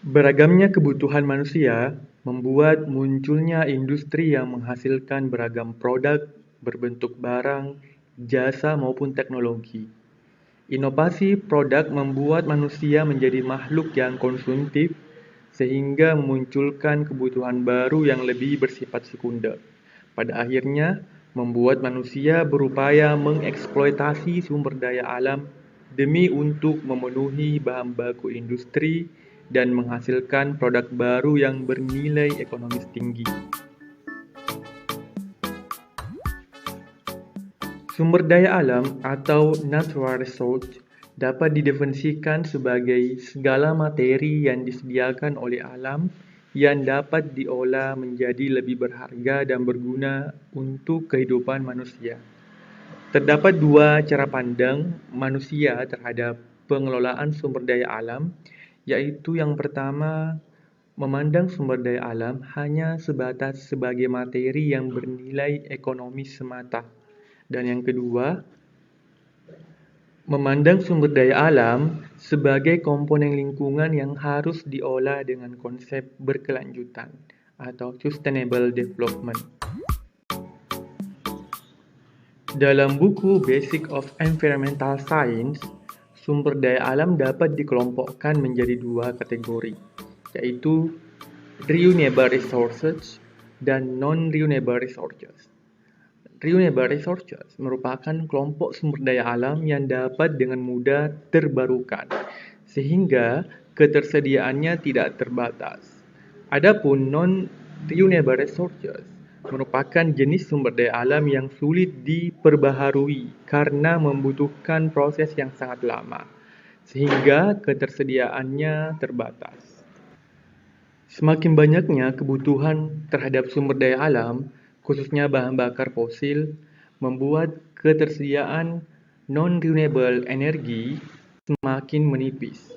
Beragamnya kebutuhan manusia membuat munculnya industri yang menghasilkan beragam produk berbentuk barang, jasa maupun teknologi. Inovasi produk membuat manusia menjadi makhluk yang konsumtif sehingga memunculkan kebutuhan baru yang lebih bersifat sekunder. Pada akhirnya, membuat manusia berupaya mengeksploitasi sumber daya alam demi untuk memenuhi bahan baku industri dan menghasilkan produk baru yang bernilai ekonomis tinggi. Sumber daya alam atau natural resource dapat didefinisikan sebagai segala materi yang disediakan oleh alam yang dapat diolah menjadi lebih berharga dan berguna untuk kehidupan manusia. Terdapat dua cara pandang manusia terhadap pengelolaan sumber daya alam, yaitu yang pertama, memandang sumber daya alam hanya sebatas sebagai materi yang bernilai ekonomis semata. Dan yang kedua, memandang sumber daya alam sebagai komponen lingkungan yang harus diolah dengan konsep berkelanjutan atau sustainable development. Dalam buku Basic of Environmental Science, sumber daya alam dapat dikelompokkan menjadi dua kategori, yaitu renewable resources dan non-renewable resources. Renewable resources merupakan kelompok sumber daya alam yang dapat dengan mudah terbarukan, sehingga ketersediaannya tidak terbatas. Adapun non-renewable resources merupakan jenis sumber daya alam yang sulit diperbaharui karena membutuhkan proses yang sangat lama, sehingga ketersediaannya terbatas. Semakin banyaknya kebutuhan terhadap sumber daya alam, khususnya bahan bakar fosil, membuat ketersediaan non-renewable energi semakin menipis.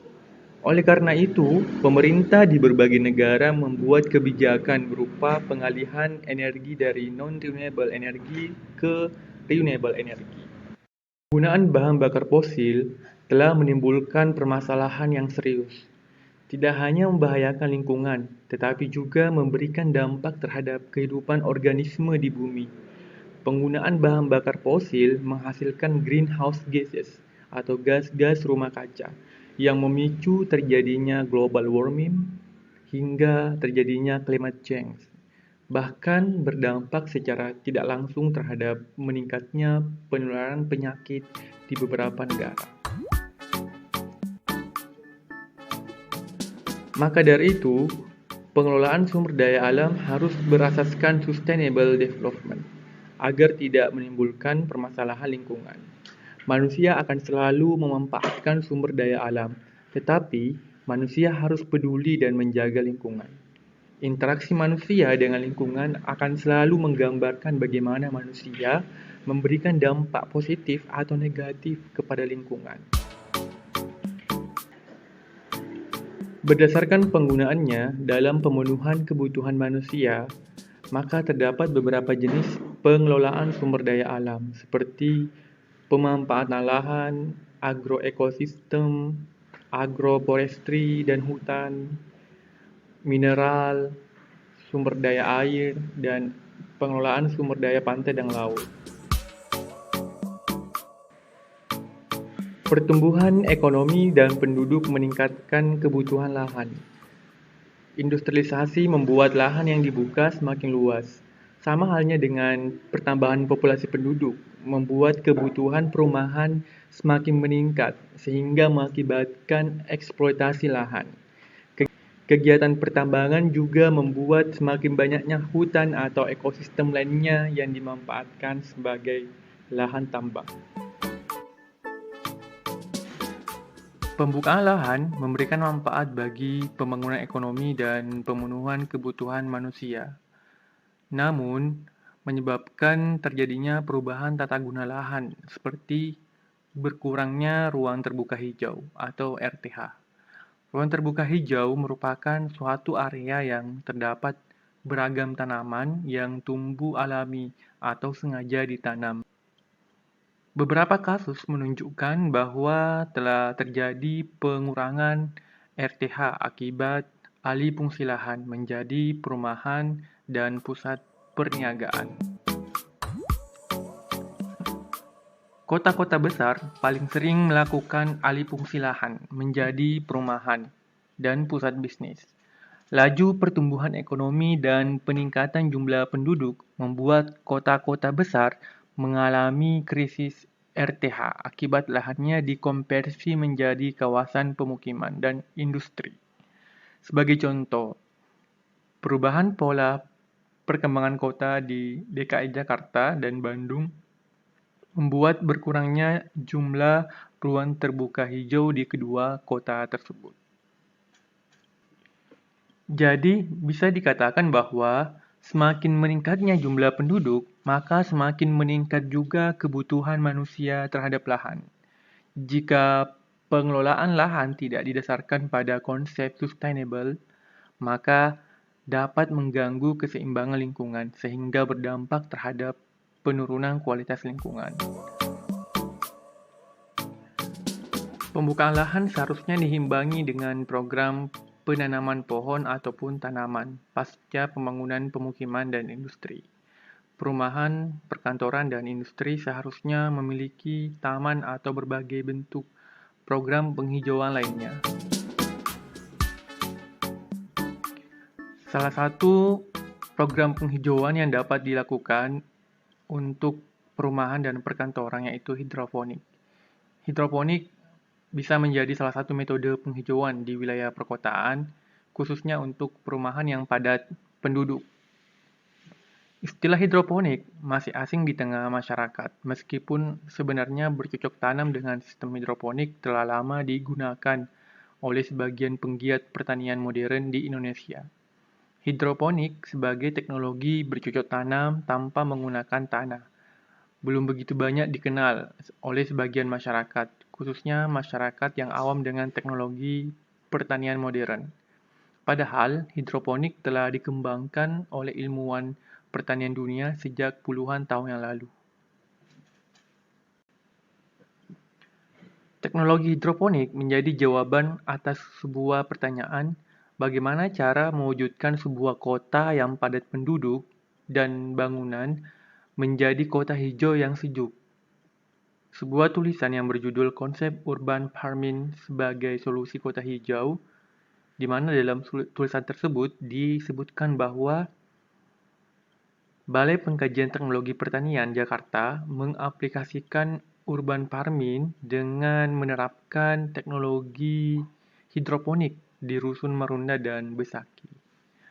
Oleh karena itu, pemerintah di berbagai negara membuat kebijakan berupa pengalihan energi dari non-renewable energi ke renewable energi. Penggunaan bahan bakar fosil telah menimbulkan permasalahan yang serius. Tidak hanya membahayakan lingkungan, tetapi juga memberikan dampak terhadap kehidupan organisme di bumi. Penggunaan bahan bakar fosil menghasilkan greenhouse gases atau gas-gas rumah kaca yang memicu terjadinya global warming hingga terjadinya climate change. Bahkan berdampak secara tidak langsung terhadap meningkatnya penularan penyakit di beberapa negara. Maka dari itu, pengelolaan sumber daya alam harus berasaskan sustainable development agar tidak menimbulkan permasalahan lingkungan. Manusia akan selalu memanfaatkan sumber daya alam, tetapi manusia harus peduli dan menjaga lingkungan. Interaksi manusia dengan lingkungan akan selalu menggambarkan bagaimana manusia memberikan dampak positif atau negatif kepada lingkungan. Berdasarkan penggunaannya dalam pemenuhan kebutuhan manusia, maka terdapat beberapa jenis pengelolaan sumber daya alam seperti pemanfaatan lahan, agroekosistem, agroforestry dan hutan, mineral, sumber daya air, dan pengelolaan sumber daya pantai dan laut. Pertumbuhan ekonomi dan penduduk meningkatkan kebutuhan lahan. Industrialisasi membuat lahan yang dibuka semakin luas. Sama halnya dengan pertambahan populasi penduduk, membuat kebutuhan perumahan semakin meningkat, sehingga mengakibatkan eksploitasi lahan. Kegiatan pertambangan juga membuat semakin banyaknya hutan atau ekosistem lainnya yang dimanfaatkan sebagai lahan tambang. Pembukaan lahan memberikan manfaat bagi pembangunan ekonomi dan pemenuhan kebutuhan manusia. Namun, menyebabkan terjadinya perubahan tata guna lahan seperti berkurangnya ruang terbuka hijau atau RTH. Ruang terbuka hijau merupakan suatu area yang terdapat beragam tanaman yang tumbuh alami atau sengaja ditanam. Beberapa kasus menunjukkan bahwa telah terjadi pengurangan RTH akibat alih fungsi lahan menjadi perumahan dan pusat perniagaan. Kota-kota besar paling sering melakukan alih fungsi lahan menjadi perumahan dan pusat bisnis. Laju pertumbuhan ekonomi dan peningkatan jumlah penduduk membuat kota-kota besar mengalami krisis RTH akibat lahannya dikonversi menjadi kawasan pemukiman dan industri. Sebagai contoh, perubahan pola perkembangan kota di DKI Jakarta dan Bandung membuat berkurangnya jumlah ruang terbuka hijau di kedua kota tersebut. Jadi, bisa dikatakan bahwa semakin meningkatnya jumlah penduduk, maka semakin meningkat juga kebutuhan manusia terhadap lahan. Jika pengelolaan lahan tidak didasarkan pada konsep sustainable, maka dapat mengganggu keseimbangan lingkungan sehingga berdampak terhadap penurunan kualitas lingkungan. Pembukaan lahan seharusnya diimbangi dengan program penanaman pohon ataupun tanaman pasca pembangunan pemukiman dan industri. Perumahan, perkantoran, dan industri seharusnya memiliki taman atau berbagai bentuk program penghijauan lainnya. Salah satu program penghijauan yang dapat dilakukan untuk perumahan dan perkantoran yaitu hidroponik. Hidroponik bisa menjadi salah satu metode penghijauan di wilayah perkotaan, khususnya untuk perumahan yang padat penduduk. Istilah hidroponik masih asing di tengah masyarakat, meskipun sebenarnya bercocok tanam dengan sistem hidroponik telah lama digunakan oleh sebagian penggiat pertanian modern di Indonesia. Hidroponik sebagai teknologi bercocok tanam tanpa menggunakan tanah belum begitu banyak dikenal oleh sebagian masyarakat, khususnya masyarakat yang awam dengan teknologi pertanian modern. Padahal, hidroponik telah dikembangkan oleh ilmuwan pertanian dunia sejak puluhan tahun yang lalu. Teknologi hidroponik menjadi jawaban atas sebuah pertanyaan, bagaimana cara mewujudkan sebuah kota yang padat penduduk dan bangunan menjadi kota hijau yang sejuk. Sebuah tulisan yang berjudul Konsep Urban Farming sebagai Solusi Kota Hijau, di mana dalam tulisan tersebut disebutkan bahwa Balai Pengkajian Teknologi Pertanian Jakarta mengaplikasikan urban farming dengan menerapkan teknologi hidroponik di Rusun Marunda dan Besaki.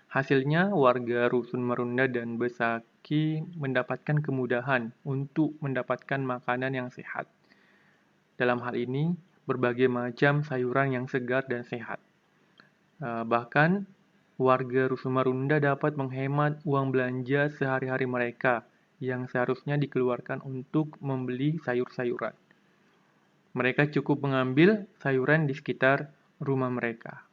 Hasilnya, warga Rusun Marunda dan Besaki mendapatkan kemudahan untuk mendapatkan makanan yang sehat. Dalam hal ini, berbagai macam sayuran yang segar dan sehat. Bahkan, warga Rusun Marunda dapat menghemat uang belanja sehari-hari mereka yang seharusnya dikeluarkan untuk membeli sayur-sayuran. Mereka cukup mengambil sayuran di sekitar rumah mereka.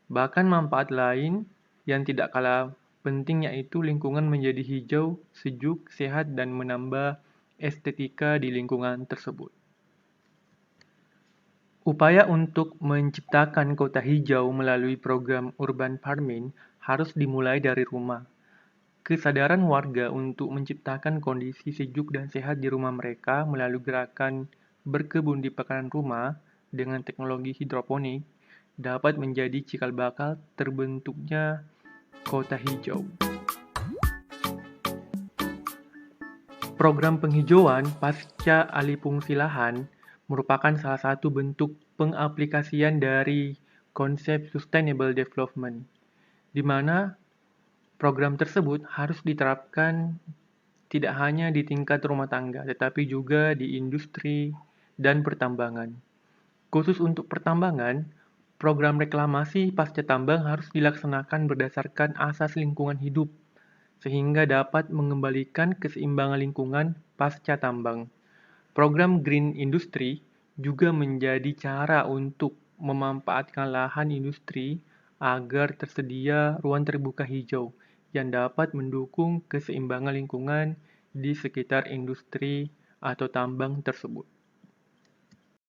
Bahkan manfaat lain yang tidak kalah penting yaitu lingkungan menjadi hijau, sejuk, sehat, dan menambah estetika di lingkungan tersebut. Upaya untuk menciptakan kota hijau melalui program urban farming harus dimulai dari rumah. Kesadaran warga untuk menciptakan kondisi sejuk dan sehat di rumah mereka melalui gerakan berkebun di pekarangan rumah dengan teknologi hidroponik dapat menjadi cikal bakal terbentuknya kota hijau. Program penghijauan pasca alih fungsi lahan merupakan salah satu bentuk pengaplikasian dari konsep sustainable development, di mana program tersebut harus diterapkan tidak hanya di tingkat rumah tangga, tetapi juga di industri dan pertambangan. Khusus untuk pertambangan, program reklamasi pasca tambang harus dilaksanakan berdasarkan asas lingkungan hidup, sehingga dapat mengembalikan keseimbangan lingkungan pasca tambang. Program Green Industry juga menjadi cara untuk memanfaatkan lahan industri agar tersedia ruang terbuka hijau yang dapat mendukung keseimbangan lingkungan di sekitar industri atau tambang tersebut.